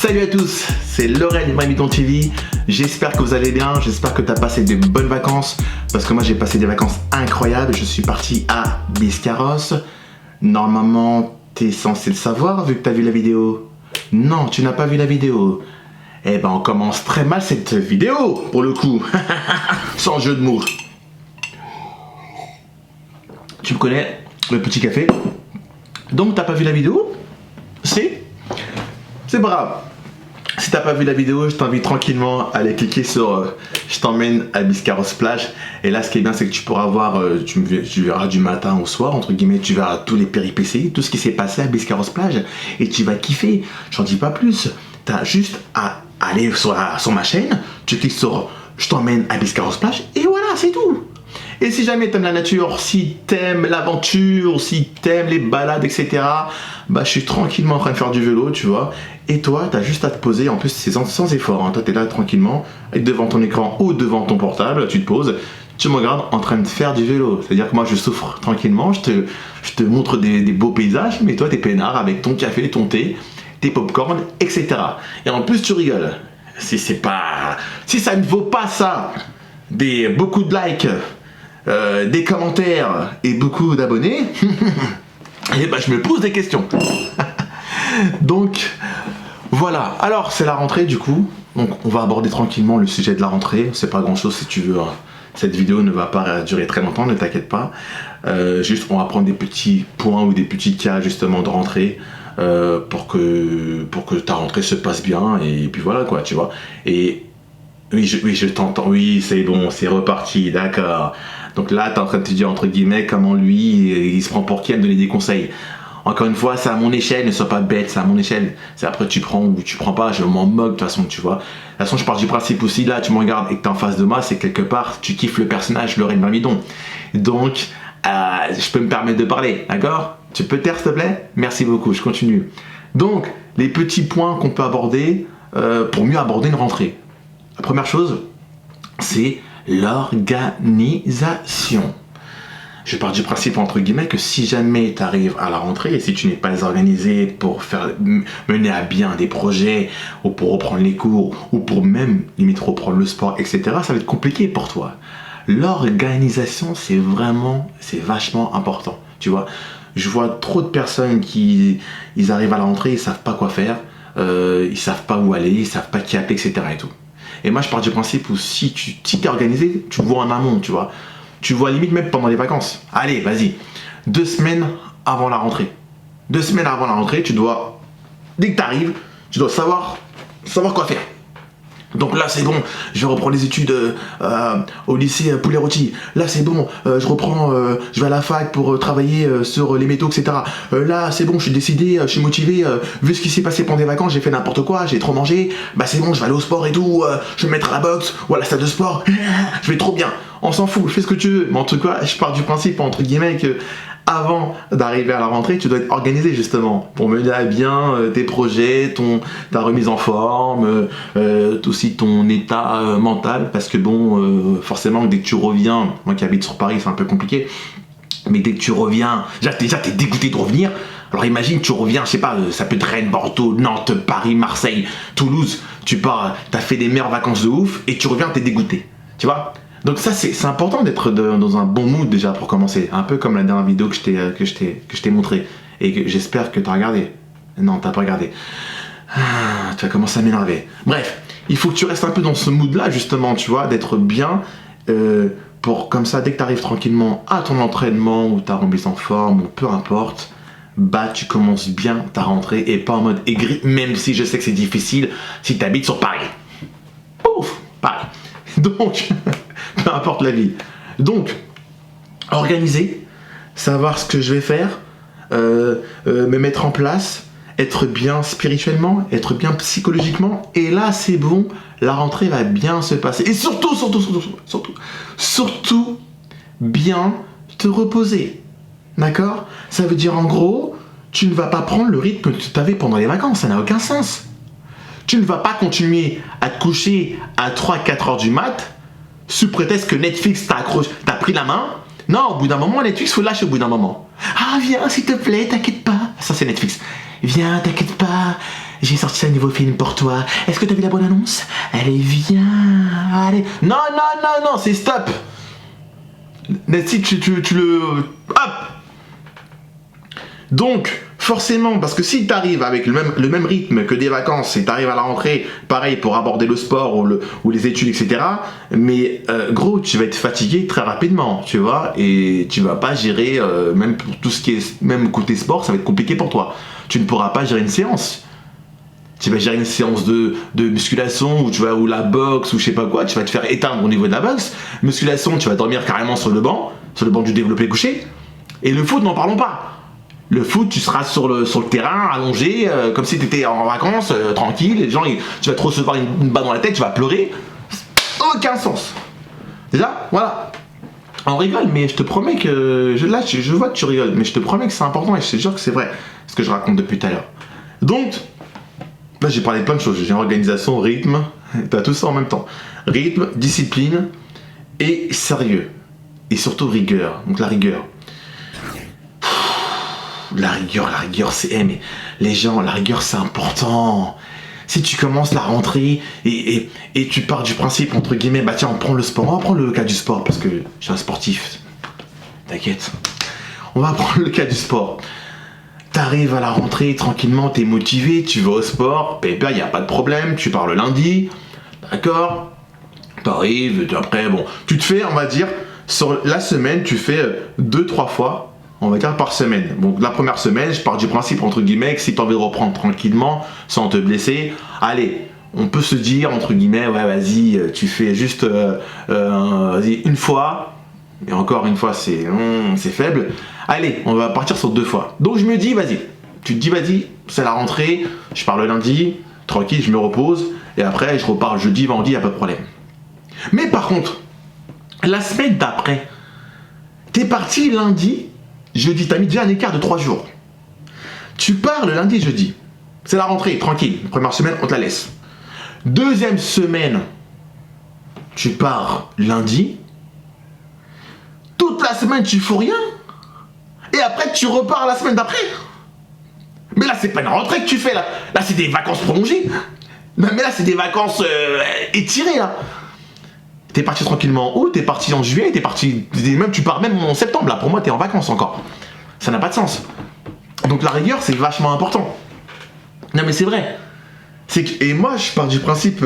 Salut à tous, c'est Laurel Mamiton TV. J'espère que vous allez bien, j'espère que tu as passé de bonnes vacances. Parce que moi j'ai passé des vacances incroyables. Je suis parti à Biscarrosse. Normalement, tu es censé le savoir vu que tu as vu la vidéo. Non, tu n'as pas vu la vidéo. Eh ben on commence très mal cette vidéo, pour le coup. Sans jeu de mots. Tu me connais, le petit café. Donc t'as pas vu la vidéo? C'est pas grave. Si t'as pas vu la vidéo, je t'invite tranquillement à aller cliquer sur je t'emmène à Biscarrosse plage. Et là ce qui est bien c'est que tu pourras voir, tu verras du matin au soir, entre guillemets, tu verras tous les péripéties, tout ce qui s'est passé à Biscarrosse plage. Et tu vas kiffer, j'en dis pas plus. T'as juste à aller sur ma chaîne, tu cliques sur je t'emmène à Biscarrosse plage et voilà, c'est tout. Et si jamais t'aimes la nature, si t'aimes l'aventure, si t'aimes les balades, etc. Bah je suis tranquillement en train de faire du vélo, tu vois. Et toi, t'as juste à te poser, en plus c'est sans effort, hein. Toi t'es là tranquillement, devant ton écran ou devant ton portable, tu te poses, tu me regardes en train de faire du vélo. C'est-à-dire que moi je souffre tranquillement, je te montre des beaux paysages, mais toi t'es peinard avec ton café, ton thé, tes popcorn, etc. Et en plus tu rigoles. Si ça ne vaut pas ça, beaucoup de likes, des commentaires et beaucoup d'abonnés, et ben je me pose des questions. Donc voilà, alors c'est la rentrée du coup, donc on va aborder tranquillement le sujet de la rentrée. C'est pas grand chose si tu veux, hein. Cette vidéo ne va pas durer très longtemps, ne t'inquiète pas. Juste on va prendre des petits points ou des petits cas justement de rentrée, pour que ta rentrée se passe bien, et puis voilà quoi, tu vois. Et oui, je t'entends, oui, c'est bon, c'est reparti, d'accord. Donc là, t'es en train de te dire, entre guillemets, comment lui, il se prend pour qui à me donner des conseils. Encore une fois, c'est à mon échelle, ne sois pas bête, c'est à mon échelle. C'est après, tu prends ou tu prends pas, je m'en moque de toute façon, tu vois. De toute façon, je pars du principe aussi, là, tu me regardes et que t'es en face de moi, c'est quelque part, tu kiffes le personnage, Laurel Mamiton. Donc, je peux me permettre de parler, d'accord? Tu peux te taire, s'il te plaît? Merci beaucoup, je continue. Donc, les petits points qu'on peut aborder pour mieux aborder une rentrée. La première chose, c'est l'organisation. Je pars du principe, entre guillemets, que si jamais tu arrives à la rentrée et si tu n'es pas organisé pour mener à bien des projets ou pour reprendre les cours ou pour même limite reprendre le sport, etc., ça va être compliqué pour toi. L'organisation, c'est vachement important. Tu vois, je vois trop de personnes qui arrivent à la rentrée, ils savent pas quoi faire, ils savent pas où aller, ils savent pas qui appeler, etc. et tout. Et moi, je pars du principe où si t'es organisé, tu vois en amont, tu vois. Tu vois limite même pendant les vacances. Allez, vas-y. 2 semaines avant la rentrée. 2 semaines avant la rentrée, tu dois, dès que tu arrives, tu dois savoir quoi faire. Donc là c'est bon, je vais reprendre les études au lycée Poulet-Rôti. Là c'est bon, je vais à la fac pour travailler sur les métaux, etc. Là c'est bon, je suis décidé, je suis motivé. Vu ce qui s'est passé pendant les vacances, j'ai fait n'importe quoi, j'ai trop mangé. Bah c'est bon, je vais aller au sport et tout. Je vais me mettre à la boxe ou à la salle de sport. Je vais trop bien. On s'en fout, fais ce que tu veux. Mais en tout cas, je pars du principe, entre guillemets, que avant d'arriver à la rentrée, tu dois être organisé justement pour mener à bien tes projets, ta remise en forme, aussi ton état mental, parce que bon, forcément dès que tu reviens, moi qui habite sur Paris c'est un peu compliqué, mais dès que tu reviens, déjà t'es dégoûté de revenir. Alors imagine, tu reviens, je sais pas, ça peut être Rennes, Bordeaux, Nantes, Paris, Marseille, Toulouse, tu pars, t'as fait des meilleures vacances de ouf, et tu reviens, t'es dégoûté, tu vois. Donc ça c'est important d'être dans un bon mood déjà pour commencer, un peu comme la dernière vidéo que je t'ai montré et que j'espère que tu as regardé. Non, t'as pas regardé. Tu vas commencer à m'énerver. Bref, il faut que tu restes un peu dans ce mood là justement, tu vois, d'être bien pour comme ça dès que tu arrives tranquillement à ton entraînement ou ta remise en forme ou peu importe, bah tu commences bien ta rentrée et pas en mode aigri, même si je sais que c'est difficile si tu habites sur Paris. Ouf, Paris. Donc, peu importe la vie. Donc, organiser, savoir ce que je vais faire, me mettre en place, être bien spirituellement, être bien psychologiquement. Et là, c'est bon, la rentrée va bien se passer. Et surtout, bien te reposer. D'accord? Ça veut dire en gros, tu ne vas pas prendre le rythme que tu avais pendant les vacances. Ça n'a aucun sens. Tu ne vas pas continuer à te coucher à 3-4 heures du mat sous prétexte que Netflix t'a pris la main. Non, au bout d'un moment, Netflix, faut lâcher au bout d'un moment. Ah, viens, s'il te plaît, t'inquiète pas. Ça, c'est Netflix. Viens, t'inquiète pas. j'ai sorti un nouveau film pour toi. Est-ce que t'as vu la bonne annonce? Allez, viens, allez. Non, non, non, non, c'est stop. Mais si tu le... Hop. Donc, forcément, parce que si tu arrives avec le même rythme que des vacances et tu arrives à la rentrée, pareil pour aborder le sport ou les études, etc., mais gros, tu vas être fatigué très rapidement, tu vois, et tu vas pas gérer, même pour tout ce qui est, même côté sport, ça va être compliqué pour toi. Tu ne pourras pas gérer une séance. Tu vas gérer une séance de musculation ou la boxe ou je sais pas quoi, tu vas te faire éteindre au niveau de la boxe. Musculation, tu vas dormir carrément sur le banc du développé couché. Et le foot, n'en parlons pas. Le foot, tu seras sur le terrain, allongé, comme si tu étais en vacances, tranquille. Les gens, tu vas te recevoir une balle dans la tête, tu vas pleurer. Aucun sens. Déjà, voilà. On rigole, mais je te promets que... je vois que tu rigoles, mais je te promets que c'est important et je te jure que c'est vrai, ce que je raconte depuis tout à l'heure. Donc, là j'ai parlé de plein de choses. J'ai organisation, rythme, t'as tout ça en même temps. Rythme, discipline et sérieux. Et surtout rigueur. Donc la rigueur. La rigueur, c'est... mais les gens, la rigueur, c'est important. Si tu commences la rentrée et tu pars du principe, entre guillemets, bah tiens, on prend le sport. On va prendre le cas du sport, parce que je suis un sportif. T'inquiète. On va prendre le cas du sport. T'arrives à la rentrée, tranquillement, t'es motivé, tu vas au sport, pépère, y a pas de problème, tu pars le lundi, d'accord. T'arrives, après, bon, tu te fais, on va dire, sur la semaine, tu fais 2-3 fois, on va dire par semaine. Donc la première semaine, je pars du principe, entre guillemets, que si tu as envie de reprendre tranquillement, sans te blesser, allez, on peut se dire, entre guillemets, ouais, vas-y, tu fais juste vas-y, une fois, et encore une fois, c'est faible. Allez, on va partir sur 2 fois. Donc je me dis, vas-y, tu te dis, vas-y, c'est la rentrée, je pars le lundi, tranquille, je me repose, et après, je repars jeudi, vendredi, y a pas de problème. Mais par contre, la semaine d'après, t'es parti lundi, jeudi, t'as mis déjà un écart de 3 jours. Tu pars le lundi, jeudi. C'est la rentrée, tranquille. Première semaine, on te la laisse. Deuxième semaine, tu pars lundi. Toute la semaine, tu fous rien. Et après, tu repars la semaine d'après. Mais là, c'est pas une rentrée que tu fais, là. Là, c'est des vacances prolongées. Mais là, c'est des vacances étirées, là. T'es parti tranquillement en août, t'es parti en juillet, tu pars même en septembre, là, pour moi t'es en vacances encore. Ça n'a pas de sens. Donc la rigueur c'est vachement important. Non mais c'est vrai. Et moi je pars du principe,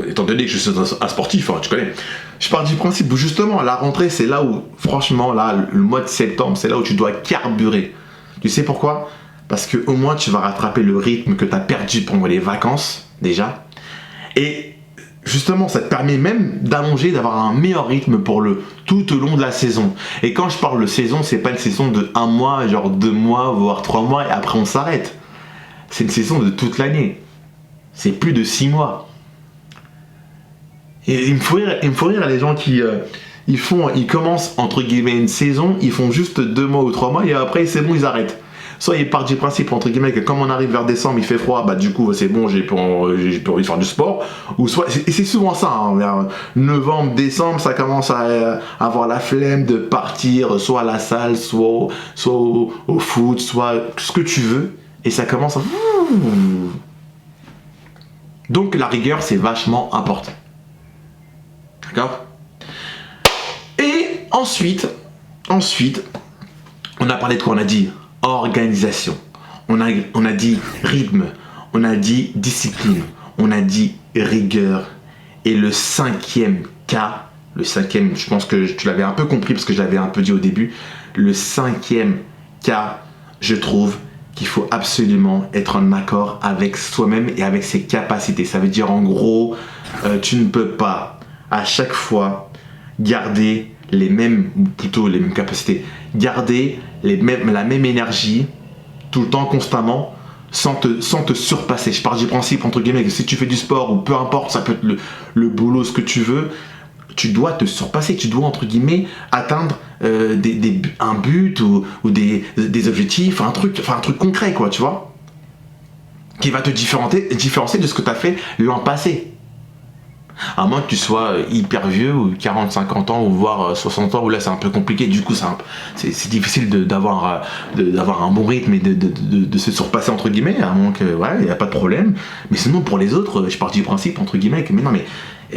étant donné que je suis un sportif, hein, tu connais, je pars du principe où justement la rentrée c'est là où, franchement là, le mois de septembre, c'est là où tu dois carburer. Tu sais pourquoi? Parce que au moins tu vas rattraper le rythme que t'as perdu pendant les vacances, déjà. Et justement, ça te permet même d'allonger, d'avoir un meilleur rythme pour tout au long de la saison. Et quand je parle de saison, c'est pas une saison de 1 mois, genre 2 mois, voire 3 mois, et après on s'arrête. C'est une saison de toute l'année. C'est plus de 6 mois. Et il me faut rire les gens qui... ils commencent, entre guillemets, une saison, ils font juste 2 mois ou 3 mois, et après, c'est bon, ils arrêtent. Soit ils partent du principe, entre guillemets, que comme on arrive vers décembre, il fait froid, bah du coup c'est bon, j'ai plus envie de faire du sport. Ou soit, et c'est souvent ça, hein, vers novembre, décembre, ça commence à avoir la flemme de partir, soit à la salle, soit au foot, soit ce que tu veux, et ça commence à... Donc la rigueur, c'est vachement important. D'accord? Et ensuite, on a parlé de quoi? On a dit organisation, on a dit rythme, on a dit discipline, on a dit rigueur. Et le cinquième cas, je pense que tu l'avais un peu compris parce que je l'avais un peu dit au début, le cinquième cas, je trouve qu'il faut absolument être en accord avec soi-même et avec ses capacités. Ça veut dire en gros, tu ne peux pas à chaque fois garder les mêmes capacités, garder la même énergie tout le temps, constamment, sans te surpasser. Je pars du principe, entre guillemets, que si tu fais du sport ou peu importe, ça peut être le boulot, ce que tu veux, tu dois te surpasser, tu dois, entre guillemets, atteindre un but ou des objectifs, un truc concret, quoi, tu vois, qui va te différencier de ce que tu as fait l'an passé. À moins que tu sois hyper vieux, ou 40, 50 ans, ou voire 60 ans, où là c'est un peu compliqué. Du coup, c'est difficile d'avoir un bon rythme et de se surpasser, entre guillemets, à moins que, ouais, il n'y a pas de problème. Mais sinon, pour les autres, je pars du principe, entre guillemets, que mais non, mais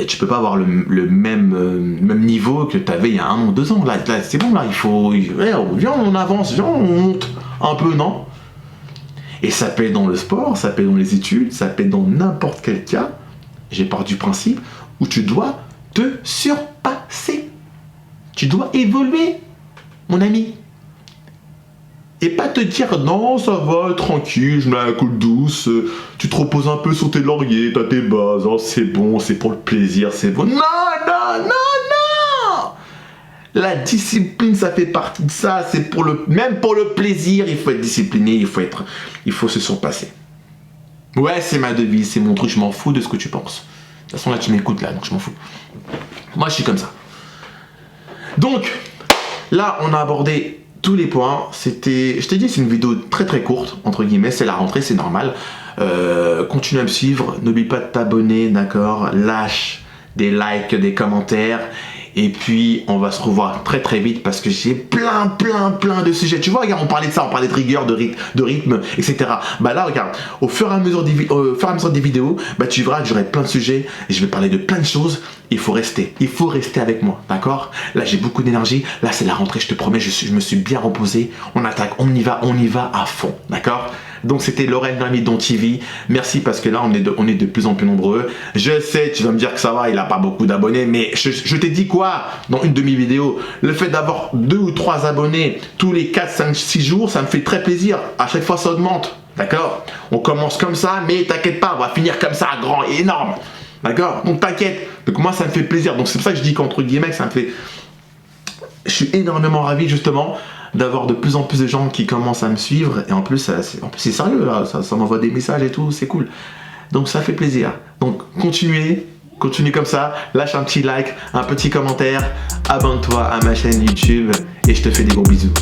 tu peux pas avoir le même niveau que tu avais il y a 1 an ou 2 ans. Là c'est bon, là, il faut. Ouais, viens, on avance, viens, on monte un peu, non? Et ça peut être dans le sport, ça peut être dans les études, ça peut être dans n'importe quel cas. J'ai part du principe où tu dois te surpasser. Tu dois évoluer, mon ami. Et pas te dire non, ça va, tranquille, je mets un coup de douce, tu te reposes un peu sur tes lauriers, t'as tes bases, oh, c'est bon, c'est pour le plaisir, c'est bon. Non, non, non, non! La discipline, ça fait partie de ça, c'est même pour le plaisir, il faut être discipliné, il faut se surpasser. Ouais, c'est ma devise, c'est mon truc, je m'en fous de ce que tu penses. De toute façon, là, tu m'écoutes, là, donc je m'en fous. Moi, je suis comme ça. Donc, là, on a abordé tous les points. Je t'ai dit, c'est une vidéo très très courte, entre guillemets, c'est la rentrée, c'est normal. Continue à me suivre, n'oublie pas de t'abonner, d'accord? Lâche des likes, des commentaires. Et puis, on va se revoir très très vite parce que j'ai plein de sujets. Tu vois, regarde, on parlait de ça, on parlait de rigueur, de rythme, etc. Bah là, regarde, au fur et à mesure des vidéos, bah tu verras que j'aurai plein de sujets et je vais parler de plein de choses. Il faut rester avec moi, d'accord? Là, j'ai beaucoup d'énergie. Là, c'est la rentrée, je te promets, je me suis bien reposé. On attaque, on y va à fond, d'accord? Donc c'était Laurel Don TV. Merci parce que là on est de plus en plus nombreux. Je sais, tu vas me dire que ça va, il a pas beaucoup d'abonnés, mais je t'ai dit quoi dans une demi-vidéo? Le fait d'avoir 2 ou 3 abonnés tous les 4, 5, 6 jours, ça me fait très plaisir. À chaque fois ça augmente, d'accord? On commence comme ça, mais t'inquiète pas, on va finir comme ça, grand et énorme. D'accord? Donc t'inquiète. Donc moi ça me fait plaisir. Donc c'est pour ça que je dis qu'entre guillemets ça me fait... Je suis énormément ravi justement d'avoir de plus en plus de gens qui commencent à me suivre. Et en plus c'est sérieux là, ça m'envoie des messages et tout, c'est cool. Donc ça fait plaisir. Donc continue comme ça, lâche un petit like, un petit commentaire, abonne-toi à ma chaîne YouTube et je te fais des gros bisous.